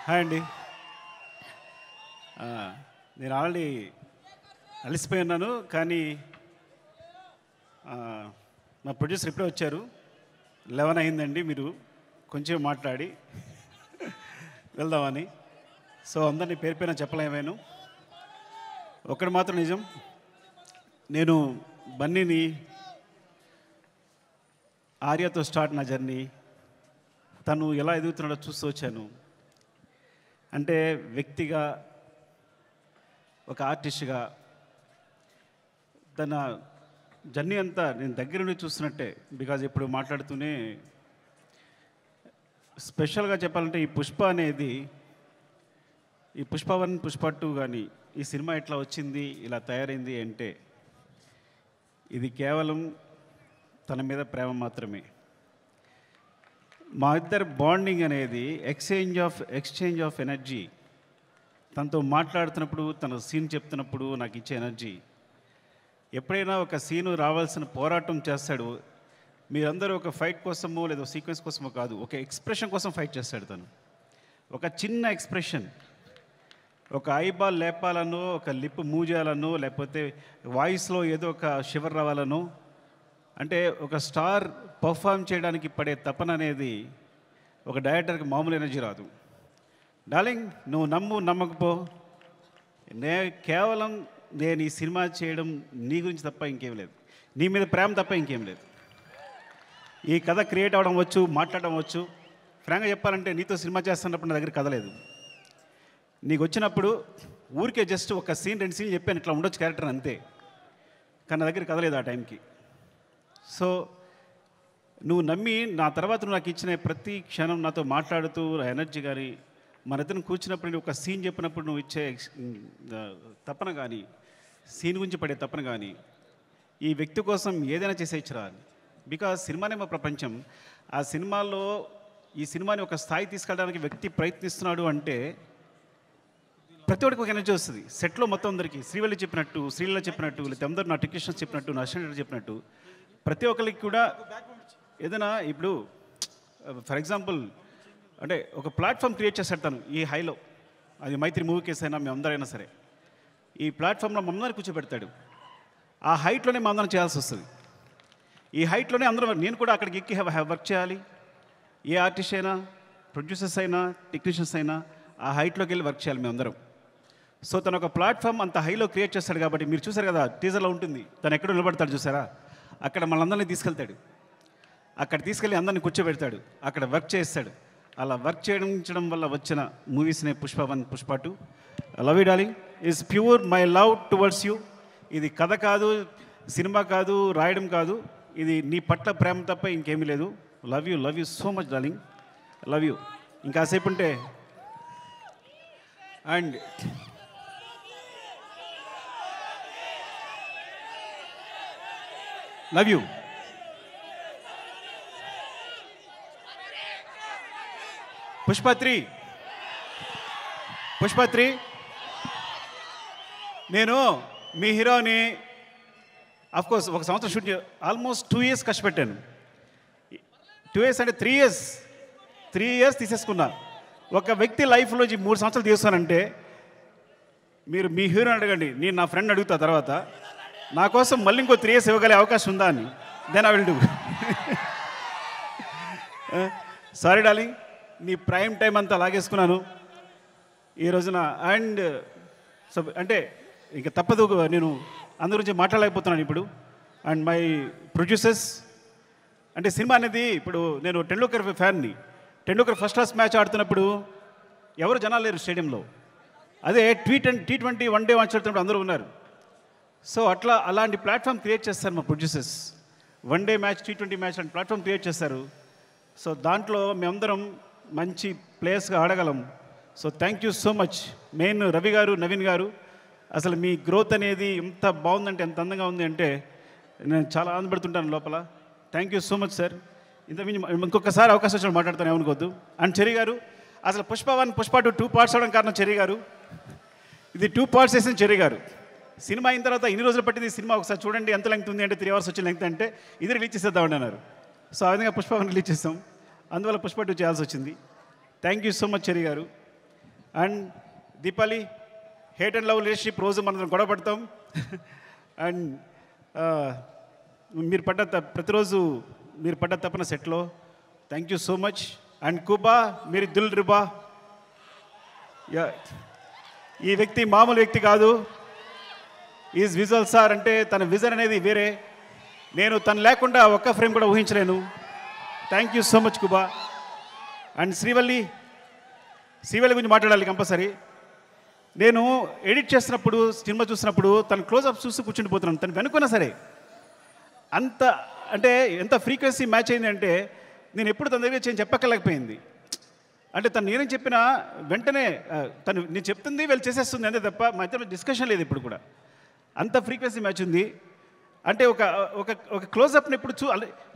Hi అండి. నేను already అలసిపోయి ఉన్నాను, కానీ మా ప్రొడ్యూసర్ ఇప్పుడే వచ్చారు. 11 అయిందండి, మీరు కొంచెం మాట్లాడి వెళ్దామని. సో అందరినీ పేరు పైన చెప్పలేమేను. ఒక్కటి మాత్రం నిజం, నేను బన్నీని ఆర్యతో స్టార్ట్ నా జర్నీ, తను ఎలా ఎదుగుతున్నాడో చూస్తూ వచ్చాను. అంటే వ్యక్తిగా, ఒక ఆర్టిస్ట్గా తన జర్నీ అంతా నేను దగ్గర నుండి చూస్తున్నట్టే. బికాజ్ ఇప్పుడు మాట్లాడుతూనే స్పెషల్గా చెప్పాలంటే ఈ పుష్ప అనేది, ఈ పుష్ప 1 పుష్ప 2 కానీ ఈ సినిమా ఎట్లా వచ్చింది, ఇలా తయారైంది అంటే ఇది కేవలం తన మీద ప్రేమ మాత్రమే. మా ఇద్దరు బాండింగ్ అనేది ఎక్స్చేంజ్ ఆఫ్ ఎనర్జీ. తనతో మాట్లాడుతున్నప్పుడు, తన సీన్ చెప్తున్నప్పుడు నాకు ఇచ్చే ఎనర్జీ. ఎప్పుడైనా ఒక సీను రావాల్సిన పోరాటం చేస్తాడు. మీరందరూ ఒక ఫైట్ కోసమో లేదా సీక్వెన్స్ కోసమో కాదు, ఒక ఎక్స్ప్రెషన్ కోసం ఫైట్ చేస్తాడు తను. ఒక చిన్న ఎక్స్ప్రెషన్, ఒక ఐబాల్ లేపాలనో, ఒక లిప్ మూవ్ చేయాలనో, లేకపోతే వాయిస్లో ఏదో ఒక షివర్ రావాలనో, అంటే ఒక స్టార్ పర్ఫామ్ చేయడానికి పడే తపన అనేది ఒక డైరెక్టర్కి మామూలు ఎనర్జీ రాదు. డార్లింగ్, నువ్వు నమ్మకపో, కేవలం నేను ఈ సినిమా చేయడం నీ గురించి తప్ప ఇంకేం లేదు, నీ మీద ప్రేమ తప్ప ఇంకేం లేదు. ఈ కథ క్రియేట్ అవ్వడం వచ్చు, మాట్లాడడం వచ్చు. ఫ్రాంక్గా చెప్పాలంటే నీతో సినిమా చేస్తున్నప్పుడు నా దగ్గర కథ లేదు. నీకు వచ్చినప్పుడు ఊరికే జస్ట్ ఒక సీన్ 2 సీన్లు చెప్పాను, ఇట్లా ఉండొచ్చు క్యారెక్టర్ అంతే. కానీ నా దగ్గర కథ లేదు ఆ టైంకి. సో నువ్వు నమ్మి నా తర్వాత నువ్వు నాకు ఇచ్చిన ప్రతి క్షణం నాతో మాట్లాడుతూ ఎనర్జీ కానీ, మన ఇద్దరిని కూర్చున్నప్పుడు నేను ఒక సీన్ చెప్పినప్పుడు నువ్వు ఇచ్చే తపన కానీ, సీన్ గురించి పడే తపన కానీ, ఈ వ్యక్తి కోసం ఏదైనా చేసేయచ్చురా. బికాజ్ సినిమానే మా ప్రపంచం. ఆ సినిమాలో ఈ సినిమాని ఒక స్థాయి తీసుకెళ్ళడానికి వ్యక్తి ప్రయత్నిస్తున్నాడు అంటే ప్రతి ఒక్కరికి ఒక ఎనర్జీ వస్తుంది. సెట్లో మొత్తం అందరికీ శ్రీవల్లి చెప్పినట్టు, శ్రీలీల చెప్పినట్టు, లేకపోతే అందరూ నా టెక్నీషియన్స్ చెప్పినట్టు, నా అసిస్టెంట్ చెప్పినట్టు, ప్రతి ఒక్కరికి కూడా ఏదైనా ఇప్పుడు ఫర్ ఎగ్జాంపుల్ అంటే ఒక ప్లాట్ఫామ్ క్రియేట్ చేస్తాడు తను ఈ హైలో. అది మైత్రి మూవీ కేసు అయినా మేమందరైనా సరే ఈ ప్లాట్ఫామ్లో మమ్మల్ని కూర్చోబెడతాడు. ఆ హైట్లోనే మా అందరం చేయాల్సి వస్తుంది. ఈ హైట్లోనే అందరూ, నేను కూడా అక్కడికి ఎక్కి వర్క్ చేయాలి. ఏ ఆర్టిస్ట్ అయినా, ప్రొడ్యూసర్స్ అయినా, టెక్నీషియన్స్ అయినా ఆ హైట్లోకి వెళ్ళి వర్క్ చేయాలి మేమందరం. సో తను ఒక ప్లాట్ఫామ్ అంత హైలో క్రియేట్ చేస్తాడు కాబట్టి మీరు చూసారు కదా, టీజర్లో ఉంటుంది, తను ఎక్కడ నిలబడతాడు చూసారా, అక్కడ మనందరినీ తీసుకెళ్తాడు. అక్కడ తీసుకెళ్ళి అందరినీ కూర్చోబెడతాడు, అక్కడ వర్క్ చేస్తాడు. అలా వర్క్ చేయడం వల్ల వచ్చిన మూవీస్నే Pushpa 1 Pushpa 2. Love you darling is pure my love towards you. ఇది కథ కాదు, సినిమా కాదు, రాయడం కాదు, ఇది నీ పట్ల ప్రేమ తప్ప ఇంకేమీ లేదు. Love you so much darling, love you. ఇంకాసేపు ఉంటే అండ్ లవ్ యూ. పుష్ప 3 నేను మీ హీరోని అఫ్కోర్స్ ఒక సంవత్సరం షూట్ ఆల్మోస్ట్ 2 years కష్టపెట్టాను. 2 years అంటే 3 years తీసేసుకున్నా. ఒక వ్యక్తి లైఫ్లో 3 సంవత్సరాలు తీస్తానంటే మీరు మీ హీరోని అడగండి, నేను నా ఫ్రెండ్ అడుగుతా తర్వాత నా కోసం మళ్ళీ ఇంకో 3 years ఇవ్వగలే అవకాశం ఉందా అని. Then I will do. Sorry darling, నీ ప్రైమ్ టైం అంతా లాగేసుకున్నాను ఈ రోజున. అండ్ సో అంటే ఇంకా తప్పదు, నేను అందరి గురించి మాట్లాడలేకపోతున్నాను ఇప్పుడు. అండ్ మై ప్రొడ్యూసర్స్, అంటే సినిమా అనేది ఇప్పుడు నేను టెండూల్కర్ ఫ్యాన్ని. టెండూల్కర్ ఫస్ట్ క్లాస్ మ్యాచ్ ఆడుతున్నప్పుడు ఎవరు జనాలు లేరు స్టేడియంలో. అదే T20 1 డే మ్యాచ్ ఆడుతున్నప్పుడు అందరూ ఉన్నారు. సో అలాంటి ప్లాట్ఫామ్ క్రియేట్ చేస్తారు మా producers. 1 day match, T20 match లాంటి ప్లాట్ఫామ్ క్రియేట్ చేస్తారు. సో దాంట్లో మేమందరం మంచి ప్లేయర్స్గా ఆడగలం. So thank you so much. Main Ravi గారు, నవీన్ గారు, అసలు మీ గ్రోత్ అనేది ఎంత బాగుందంటే, ఎంత అందంగా ఉంది అంటే నేను చాలా ఆనందపడుతుంటాను లోపల. Thank you so much sir. ఇంకొకసారి అవకాశం వచ్చినప్పుడు మాట్లాడతాను, ఏమనుకోవద్దు. అండ్ చెర్రీ గారు, అసలు పుష్ప 1 పుష్ప 2 పార్ట్స్ అవడం కారణం చెర్రీ గారు. ఇది 2 పార్ట్స్ వేసిన చెర్రీ గారు. సినిమా అయిన తర్వాత ఇన్ని రోజులు పట్టింది సినిమా, ఒకసారి చూడండి ఎంత లెంగ్త్ ఉంది అంటే 3 hours వచ్చిన లెంగ్త్ అంటే ఇది రిలీజ్ చేసేద్దామని అన్నారు. సో ఆ విధంగా పుష్ప 1 రిలీజ్ చేస్తాం, అందువల్ల పుష్ప 2 చేయాల్సి వచ్చింది. Thank you so much Cherry గారు. And Deepali, hate and love relationship రోజు మనం గొడవ పడతాం. అండ్ మీరు ప్రతిరోజు మీరు పడ్డ తప్పన సెట్లో. Thank you so much. And కుబా, మీరు దిల్ రుబా. ఈ వ్యక్తి మామూలు వ్యక్తి కాదు. Is visual sir. అంటే తన విజన్ అనేది వేరే. నేను తను లేకుండా ఒక్క ఫ్రేమ్ కూడా ఊహించలేను. Thank you so much Kuba. And Srivalli గురించి మాట్లాడాలి కంపల్సరీ. నేను ఎడిట్ చేస్తున్నప్పుడు, సినిమా చూసినప్పుడు తను క్లోజ్అప్ చూసి కూర్చుండిపోతున్నాను. తను వెనుకున్నా సరే అంత అంటే ఎంత ఫ్రీక్వెన్సీ మ్యాచ్ అయింది అంటే నేను ఎప్పుడు తన దగ్గర చెప్పక్కర్లేకపోయింది. అంటే తను నేనేం చెప్పినా వెంటనే తను నేను చెప్తుంది వీళ్ళు చేసేస్తుంది అంతే తప్ప మధ్యలో డిస్కషన్ లేదు ఇప్పుడు కూడా. అంత ఫ్రీక్వెన్సీ మ్యాచ్ ఉంది. అంటే ఒక క్లోజ్అప్ని ఎప్పుడు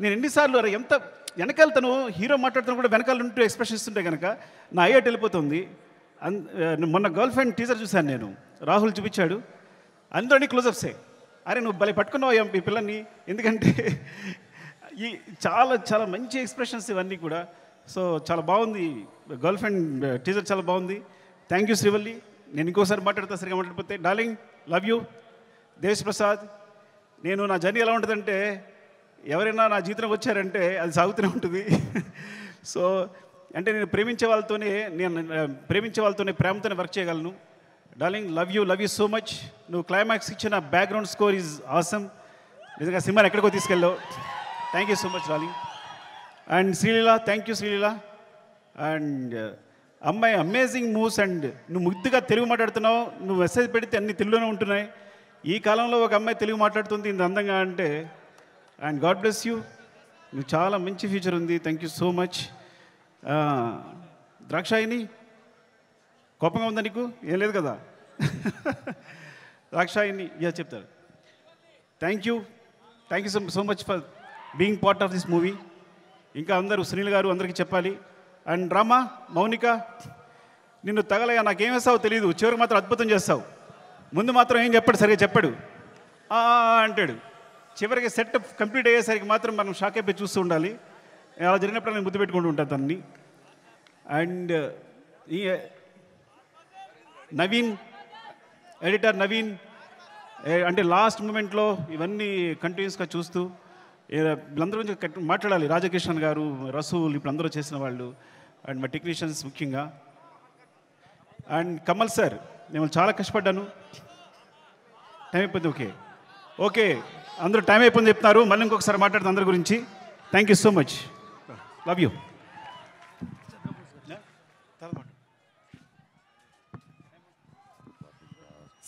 నేను ఎన్నిసార్లు ఎంత వెనకాల తను హీరో మాట్లాడుతున్నా కూడా వెనకాల ఉంటూ ఎక్స్ప్రెషన్ ఇస్తుంటే కనుక నా అయ్యేట్ వెళ్ళిపోతుంది. మొన్న గర్ల్ ఫ్రెండ్ టీజర్ చూశాను నేను, రాహుల్ చూపించాడు, అందరినీ క్లోజప్సే. అరే నువ్వు భలే పట్టుకున్నావు ఈ పిల్లల్ని. ఎందుకంటే ఈ చాలా చాలా మంచి ఎక్స్ప్రెషన్స్ ఇవన్నీ కూడా. సో చాలా బాగుంది. గర్ల్ ఫ్రెండ్ టీజర్ చాలా బాగుంది. Thank you Srivalli. నేను ఇంకోసారి మాట్లాడతా సరిగా మాట్లాడిపోతే. Darling, love you. Desh Prasad, నేను నా జర్నీ ఎలా ఉంటుందంటే ఎవరైనా నా జీవితంలోకి వచ్చారంటే అది సాగుతూనే ఉంటుంది. సో అంటే నేను ప్రేమించే వాళ్ళతోనే ప్రేమతోనే వర్క్ చేయగలను. Darling, love you so much. నువ్వు క్లైమాక్స్ ఇచ్చిన బ్యాక్గ్రౌండ్ స్కోర్ ఈజ్ ఆసమ్. నిజంగా సినిమాని ఎక్కడికో తీసుకెళ్ళావు. Thank you so much darling. And Sreeleela, thank you Sreeleela. And అమ్మాయి అమేజింగ్ మూవ్స్. అండ్ నువ్వు ముద్దుగా తెలుగు మాట్లాడుతున్నావు. నువ్వు మెసేజ్ పెడితే అన్ని తెలుగులోనే ఉంటున్నాయి. ఈ కాలంలో ఒక అమ్మాయి తెలుగు మాట్లాడుతుంది ఇంత అందంగా అంటే. And god bless you. నువ్వు చాలా మంచి ఫ్యూచర్ ఉంది. Thank you so much. Dakshayani, కోపంగా ఉందా నీకు? ఏం లేదు కదా. ద్రాక్షాయిని చెప్తారు. Thank you so much for being part of this movie. ఇంకా అందరూ సునీల్ గారు అందరికీ చెప్పాలి. అండ్ రామా, మౌనిక, నిన్ను తగలగా నాకేం వేస్తావో తెలియదు, చివరికి మాత్రం అద్భుతం చేస్తావు. ముందు మాత్రం ఏం చెప్పాడు, సరిగా చెప్పాడు, అంటాడు. చివరికి సెట్ కంప్లీట్ అయ్యేసరికి మాత్రం మనం షాక్ అయిపోయి చూస్తూ ఉండాలి. అలా జరిగినప్పుడు నేను ముద్దు పెట్టుకుంటూ ఉంటాను తనని. అండ్ ఈ నవీన్, ఎడిటర్ నవీన్, అంటే లాస్ట్ మూమెంట్లో ఇవన్నీ కంటిన్యూస్గా చూస్తూ వీళ్ళందరూ గురించి మాట్లాడాలి. రాజకిషన్ గారు, రసూల్, ఇప్పుడు అందరూ చేసిన వాళ్ళు, అండ్ మా టెక్నీషియన్స్ ముఖ్యంగా. అండ్ కమల్ సార్, నేను చాలా కష్టపడ్డాను. టైం అయిపోయింది. ఓకే అందరూ టైం అయిపోయింది చెప్తున్నారు. మళ్ళీ ఇంకొకసారి మాట్లాడుతాను అందరి గురించి. Thank you so much. Love you.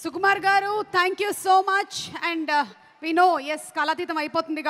Sukumar గారు, thank you so much. And we know, yes, కాలాతీతం అయిపోతుంది.